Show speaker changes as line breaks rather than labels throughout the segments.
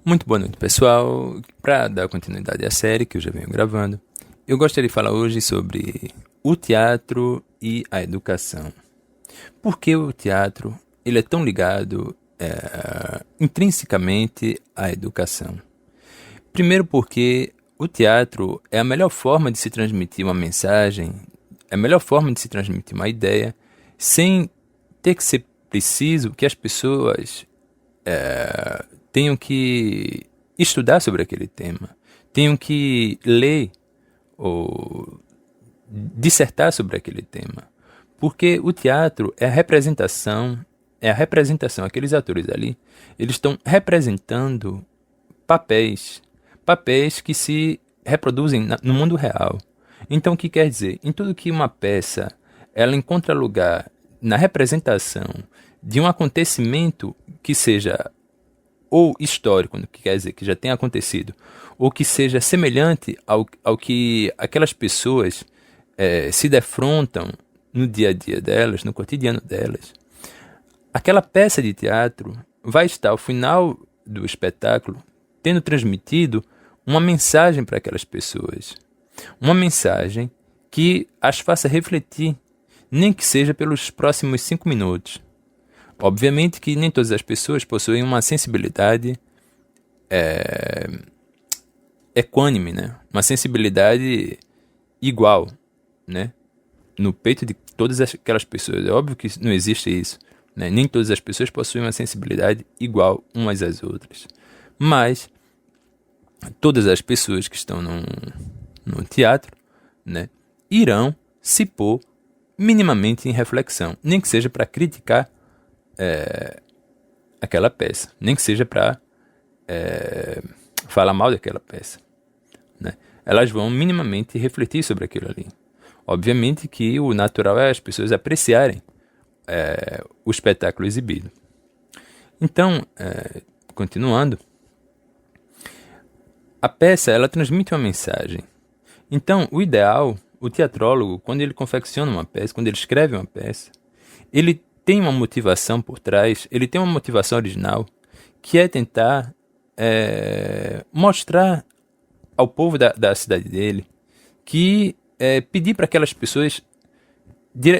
Muito boa noite, pessoal. Para dar continuidade à série que eu já venho gravando, eu gostaria de falar hoje sobre o teatro e a educação. Por que o teatro ele é tão ligado intrinsecamente à educação? Primeiro porque o teatro é a melhor forma de se transmitir uma mensagem, é a melhor forma de se transmitir uma ideia, sem ter que ser preciso que as pessoas tenham que estudar sobre aquele tema, tenham que ler ou dissertar sobre aquele tema. Porque o teatro é a representação, aqueles atores ali, eles estão representando papéis, papéis que se reproduzem no mundo real. Então, o que quer dizer? Em tudo que uma peça ela encontra lugar na representação de um acontecimento que seja ou histórico, que quer dizer que já tenha acontecido, ou que seja semelhante ao que aquelas pessoas se defrontam no dia a dia delas, no cotidiano delas, aquela peça de teatro vai estar ao final do espetáculo tendo transmitido uma mensagem para aquelas pessoas. Uma mensagem que as faça refletir, nem que seja pelos próximos 5 minutos. Obviamente que nem todas as pessoas possuem uma sensibilidade equânime, né? Uma sensibilidade igual, né? No peito de todas aquelas pessoas. É óbvio que não existe isso, né? Nem todas as pessoas possuem uma sensibilidade igual umas às outras. Mas todas as pessoas que estão no teatro, né, irão se pôr minimamente em reflexão, nem que seja para criticar aquela peça, nem que seja para falar mal daquela peça, né? Elas vão minimamente refletir sobre aquilo ali. Obviamente que o natural é as pessoas apreciarem o espetáculo exibido. Então, continuando, a peça ela transmite uma mensagem. Então, o ideal, o teatrólogo, quando ele confecciona uma peça, quando ele escreve uma peça, ele tem uma motivação por trás, ele tem uma motivação original, que é tentar mostrar ao povo da cidade dele, que pedir para aquelas pessoas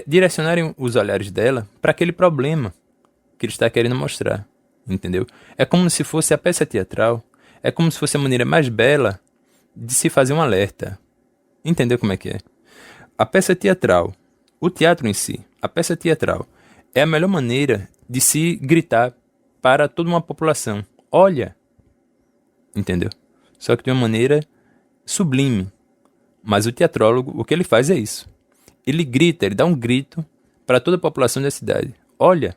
direcionarem os olhares dela para aquele problema que ele está querendo mostrar, entendeu? É como se fosse a peça teatral, é como se fosse a maneira mais bela de se fazer um alerta. Entendeu como é que é? A peça teatral, o teatro em si, a peça teatral, é a melhor maneira de se gritar para toda uma população. Olha! Entendeu? Só que de uma maneira sublime. Mas o teatrólogo, o que ele faz é isso. Ele grita, ele dá um grito para toda a população da cidade. Olha!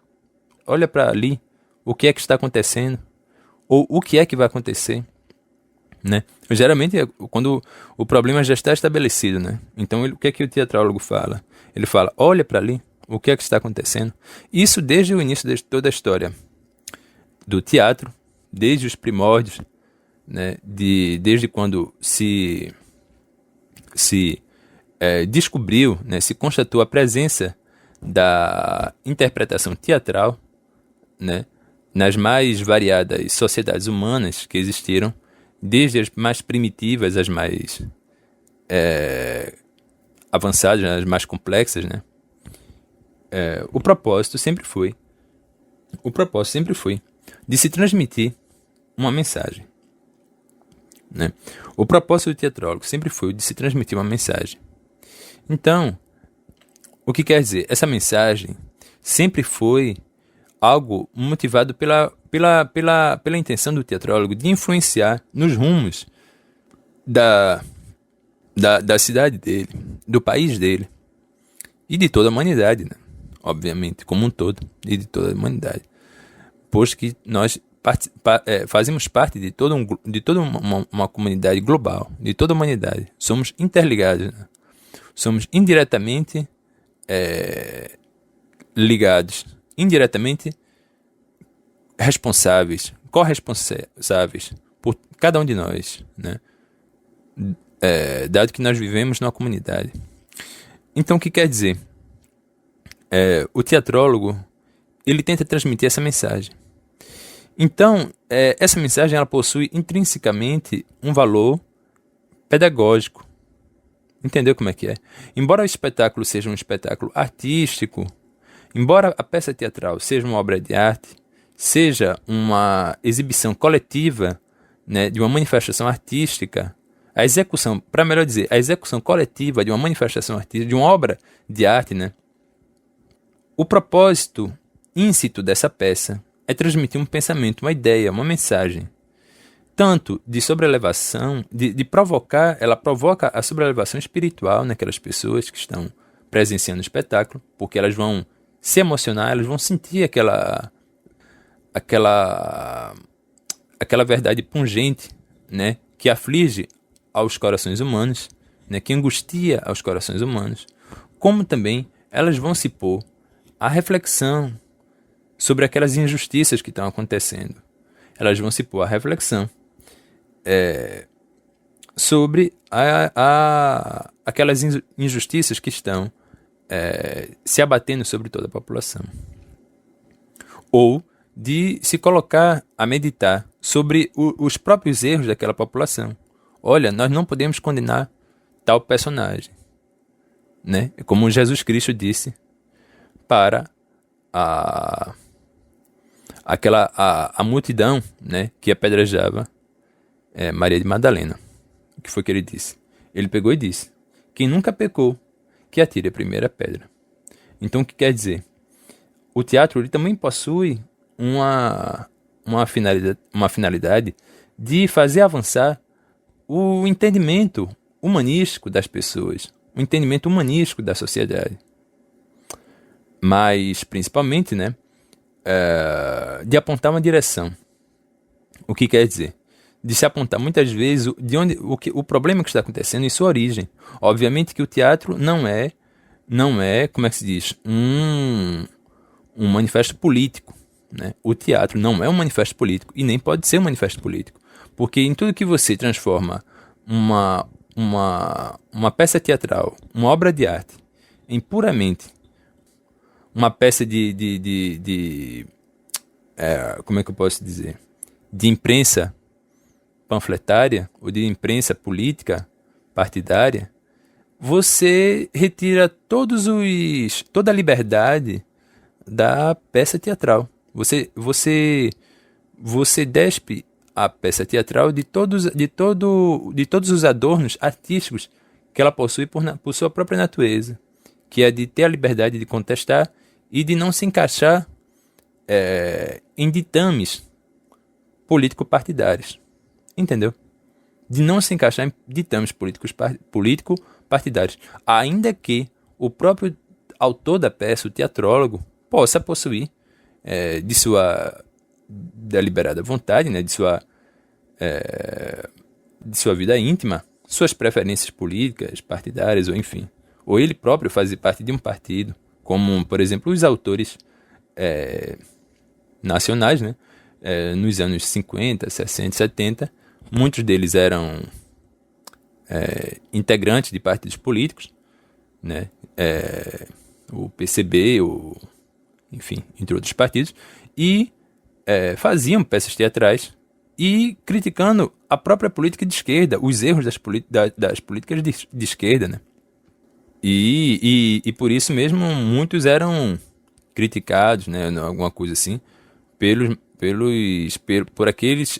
Olha para ali. O que é que está acontecendo? Ou o que é que vai acontecer? Né? Geralmente, quando o problema já está estabelecido, né? Então, o que é que o teatrólogo fala? Ele fala, olha para ali. O que é que está acontecendo? Isso desde o início de toda a história do teatro, desde os primórdios, né? Desde quando se descobriu, né? Se constatou a presença da interpretação teatral, né? Nas mais variadas sociedades humanas que existiram, desde as mais primitivas às mais avançadas, as mais complexas, né? O propósito sempre foi de se transmitir uma mensagem, né? O propósito do teatrólogo sempre foi de se transmitir uma mensagem. Então, o que quer dizer? Essa mensagem sempre foi algo motivado pela intenção do teatrólogo de influenciar nos rumos da cidade dele, do país dele e de toda a humanidade, né? Obviamente, como um todo, e de toda a humanidade. Pois que nós fazemos parte de toda uma comunidade global, de toda a humanidade. Somos interligados, né? Somos indiretamente ligados, indiretamente responsáveis, corresponsáveis por cada um de nós, né? Dado que nós vivemos numa comunidade. Então, o que quer dizer? O teatrólogo, ele tenta transmitir essa mensagem. Então, essa mensagem ela possui intrinsecamente um valor pedagógico. Entendeu como é que é? Embora o espetáculo seja um espetáculo artístico, embora a peça teatral seja uma obra de arte, seja uma exibição coletiva, né, de uma manifestação artística, a execução, para melhor dizer, a execução coletiva de uma manifestação artística, de uma obra de arte, né, o propósito íncito dessa peça é transmitir um pensamento, uma ideia, uma mensagem, tanto de sobrelevação, de provocar, ela provoca a sobrelevação espiritual naquelas pessoas que estão presenciando o espetáculo, porque elas vão se emocionar, elas vão sentir aquela verdade pungente, né, que aflige aos corações humanos, né, que angustia aos corações humanos, como também elas vão se pôr à reflexão sobre aquelas injustiças que estão acontecendo. Elas vão se pôr à reflexão sobre aquelas injustiças que estão se abatendo sobre toda a população. Ou de se colocar a meditar sobre os próprios erros daquela população. Olha, nós não podemos condenar tal personagem, né? Como Jesus Cristo disse para a multidão, né, que apedrejava Maria de Madalena. O que foi que ele disse? Ele pegou e disse: quem nunca pecou, que atire a primeira pedra. Então, o que quer dizer? O teatro ele também possui uma finalidade de fazer avançar o entendimento humanístico das pessoas, o entendimento humanístico da sociedade. Mas, principalmente, né, de apontar uma direção. O que quer dizer? De se apontar muitas vezes o problema que está acontecendo e sua origem. Obviamente que o teatro não é, como é que se diz, um manifesto político, né? O teatro não é um manifesto político e nem pode ser um manifesto político, porque em tudo que você transforma uma peça teatral, uma obra de arte, em puramente uma peça como é que eu posso dizer? De imprensa panfletária ou de imprensa política partidária, você retira toda a liberdade da peça teatral. Você despe a peça teatral de todos os adornos artísticos que ela possui por sua própria natureza, que é de ter a liberdade de contestar e de não se encaixar em ditames político-partidários. Entendeu? De não se encaixar em ditames político-partidários. Ainda que o próprio autor da peça, o teatrólogo, possa possuir de sua deliberada vontade, né, de sua vida íntima, suas preferências políticas, partidárias, ou enfim. Ou ele próprio fazer parte de um partido, como, por exemplo, os autores nacionais, né, nos anos 50, 60, 70, muitos deles eram integrantes de partidos políticos, né, o PCB, enfim, entre outros partidos, e faziam peças teatrais e criticando a própria política de esquerda, os erros das políticas de esquerda, né? E por isso mesmo muitos eram criticados, né, alguma coisa assim, por aqueles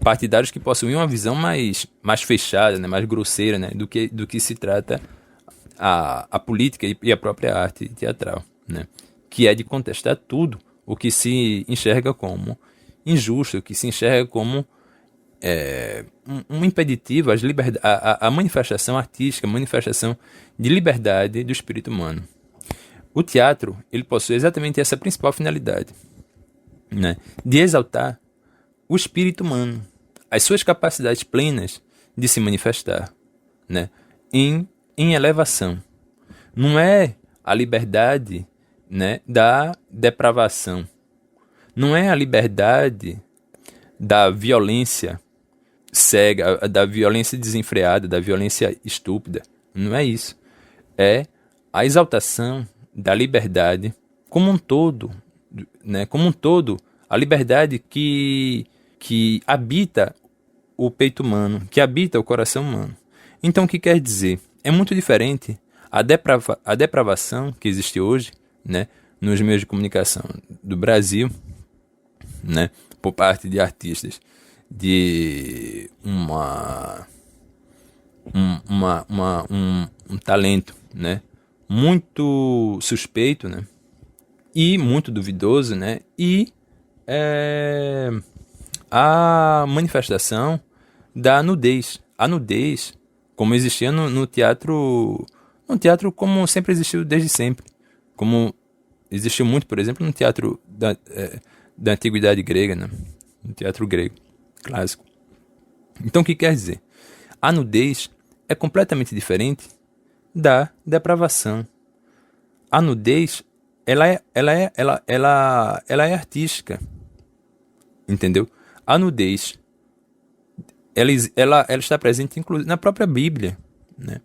partidários que possuíam uma visão mais fechada, né, mais grosseira, né, do que se trata a política e a própria arte teatral, né, que é de contestar tudo o que se enxerga como injusto, o que se enxerga como um impeditivo à manifestação artística, a manifestação de liberdade do espírito humano. O teatro ele possui exatamente essa principal finalidade, né, de exaltar o espírito humano, as suas capacidades plenas de se manifestar, né, em elevação. Não é a liberdade, né, da depravação. Não é a liberdade da violência cega, da violência desenfreada, da violência estúpida. Não é isso. É a exaltação da liberdade como um todo, né, como um todo a liberdade que habita o peito humano, que habita o coração humano. Então, o que quer dizer? É muito diferente a depravação que existe hoje, né, nos meios de comunicação do Brasil, né, por parte de artistas de um talento, né, muito suspeito, né, e muito duvidoso, né, e a manifestação da nudez. A nudez, como existia no teatro, como sempre existiu desde sempre, como existiu muito, por exemplo, no teatro da antiguidade grega, né, no teatro grego clássico. Então, o que quer dizer? A nudez é completamente diferente da depravação. A nudez, ela é artística, entendeu? A nudez, ela está presente inclusive na própria Bíblia, né?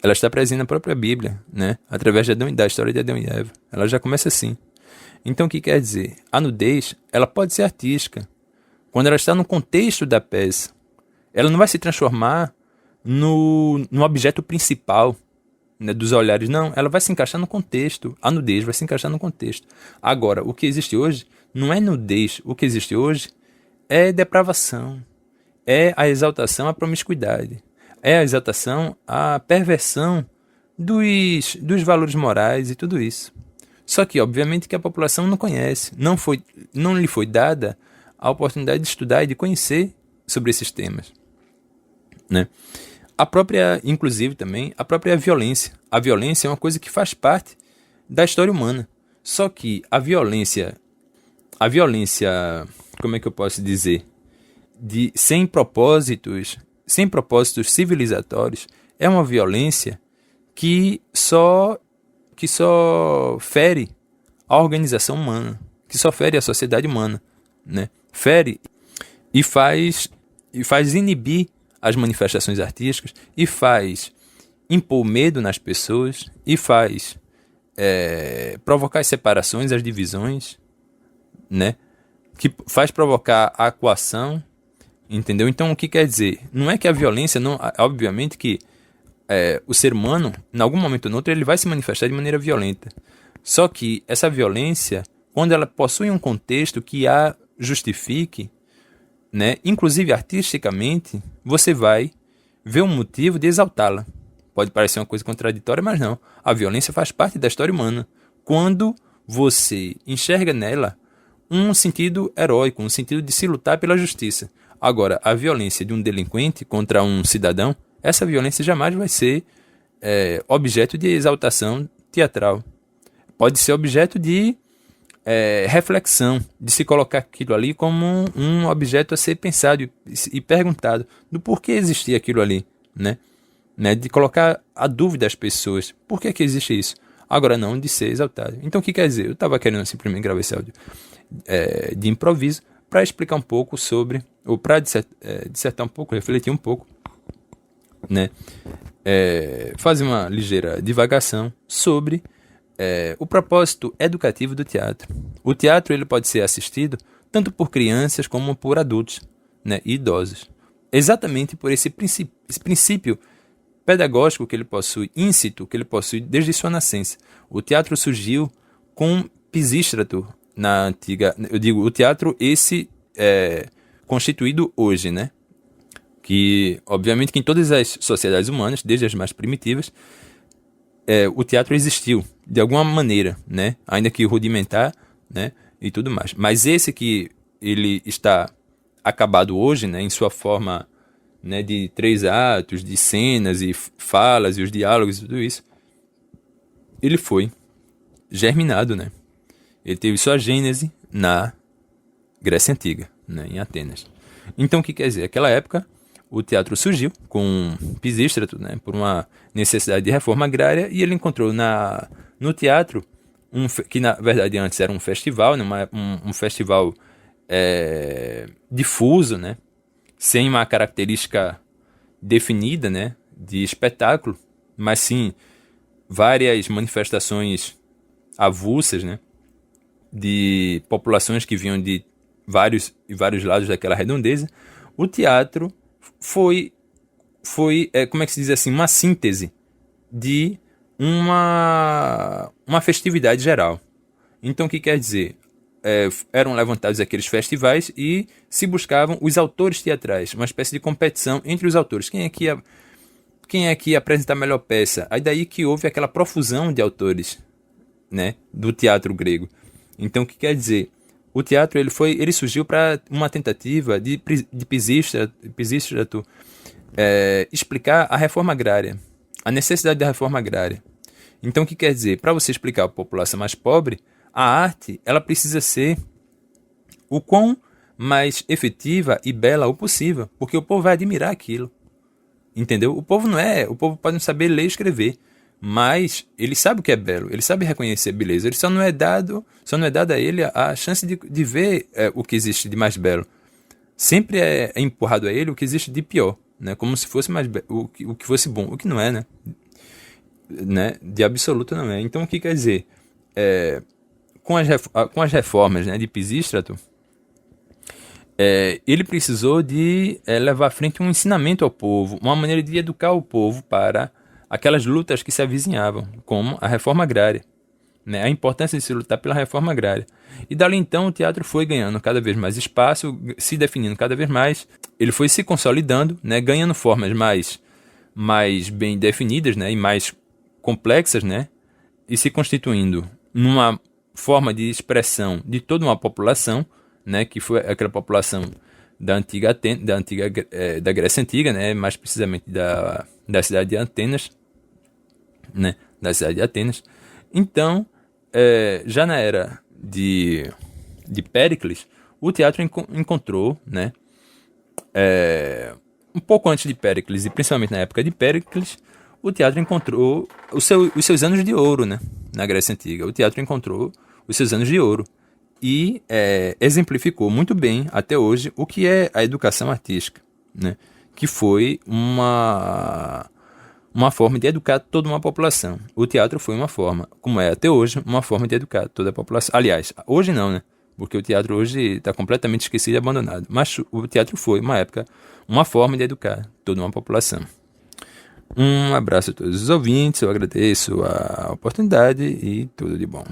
Ela está presente na própria Bíblia, né? Através da história de Adão e Eva. Ela já começa assim. Então, o que quer dizer? A nudez, ela pode ser artística quando ela está no contexto da peça. Ela não vai se transformar no objeto principal, né, dos olhares. Não, ela vai se encaixar no contexto. A nudez vai se encaixar no contexto. Agora, o que existe hoje não é nudez. O que existe hoje é depravação. É a exaltação à promiscuidade. É a exaltação à perversão dos valores morais e tudo isso. Só que, obviamente, que a população não conhece. Não lhe foi dada a oportunidade de estudar e de conhecer sobre esses temas, né? Inclusive também, a própria violência. A violência é uma coisa que faz parte da história humana. Só que a violência, como é que eu posso dizer? Sem propósitos civilizatórios, é uma violência que só fere a organização humana, que só fere a sociedade humana, né? Fere e faz inibir as manifestações artísticas, e faz impor medo nas pessoas, e faz provocar as separações, as divisões, né? Que faz provocar a coação, entendeu? Então, o que quer dizer? Não é que a violência, não, obviamente que o ser humano, em algum momento ou outro, ele vai se manifestar de maneira violenta. Só que essa violência, quando ela possui um contexto que a justifique, né, inclusive artisticamente, você vai ver um motivo de exaltá-la. Pode parecer uma coisa contraditória, mas não. A violência faz parte da história humana. Quando você enxerga nela um sentido heróico, um sentido de se lutar pela justiça. Agora, a violência de um delinquente contra um cidadão, essa violência jamais vai ser objeto de exaltação teatral. Pode ser objeto de reflexão, de se colocar aquilo ali como um objeto a ser pensado e perguntado do porquê existia aquilo ali, né? De colocar a dúvida às pessoas, por que existe isso? Agora não de ser exaltado. Então, o que quer dizer? Eu estava querendo simplesmente gravar esse áudio de improviso para explicar um pouco sobre, ou para dissertar um pouco, refletir um pouco, né? Fazer uma ligeira divagação sobre o propósito educativo do teatro. O teatro ele pode ser assistido tanto por crianças como por adultos, né, e idosos. Exatamente por esse princípio pedagógico que ele possui, íncito, que ele possui desde sua nascença. O teatro surgiu com Pisístrato na antiga... Eu digo, o teatro esse constituído hoje, né? Que, obviamente, que em todas as sociedades humanas, desde as mais primitivas, o teatro existiu de alguma maneira, né? Ainda que rudimentar, né? E tudo mais. Mas esse que ele está acabado hoje, né? Em sua forma, né? De 3 atos, de cenas e falas e os diálogos e tudo isso, ele foi germinado, né? Ele teve sua gênese na Grécia Antiga, né? Em Atenas. Então, o que quer dizer? Naquela época, o teatro surgiu com Pisístrato, né, por uma necessidade de reforma agrária, e ele encontrou no teatro, que na verdade antes era um festival, né, um festival difuso, né, sem uma característica definida, né, de espetáculo, mas sim várias manifestações avulsas, né, de populações que vinham de vários lados daquela redondeza, o teatro foi como é que se diz assim, uma síntese de uma festividade geral. Então, o que quer dizer? Eram levantados aqueles festivais e se buscavam os autores teatrais, uma espécie de competição entre os autores. Quem é que ia apresentar a melhor peça? Aí daí que houve aquela profusão de autores, né, do teatro grego. Então, o que quer dizer? O teatro ele surgiu para uma tentativa de Pisístrato explicar a reforma agrária, a necessidade da reforma agrária. Então, o que quer dizer? Para você explicar a população mais pobre, a arte ela precisa ser o quão mais efetiva e bela o possível, porque o povo vai admirar aquilo. Entendeu? O povo pode não saber ler e escrever, mas ele sabe o que é belo, ele sabe reconhecer beleza. Ele só não é dado a ele a chance de ver o que existe de mais belo. Sempre é empurrado a ele o que existe de pior, né? Como se fosse o que fosse bom, o que não é, né? De absoluto não é. Então, o que quer dizer? Com as reformas, né, de Pisístrato, ele precisou de levar à frente um ensinamento ao povo, uma maneira de educar o povo para aquelas lutas que se avizinhavam, como a reforma agrária, né? A importância de se lutar pela reforma agrária. E dali então o teatro foi ganhando cada vez mais espaço, se definindo cada vez mais, ele foi se consolidando, né? Ganhando formas mais bem definidas, né? E mais complexas, né? E se constituindo numa forma de expressão de toda uma população, né? Que foi aquela população da Grécia Antiga, né? Mais precisamente da cidade de Atenas, né? Da cidade de Atenas. Então, já na era de Péricles, o teatro encontrou, né? Um pouco antes de Péricles e principalmente na época de Péricles, o teatro encontrou os seus anos de ouro, né? Na Grécia Antiga, o teatro encontrou os seus anos de ouro e exemplificou muito bem até hoje o que é a educação artística, né? Que foi uma forma de educar toda uma população. O teatro foi uma forma, como é até hoje, uma forma de educar toda a população. Aliás, hoje não, né? Porque o teatro hoje está completamente esquecido e abandonado. Mas o teatro foi, uma época, uma forma de educar toda uma população. Um abraço a todos os ouvintes, eu agradeço a oportunidade e tudo de bom.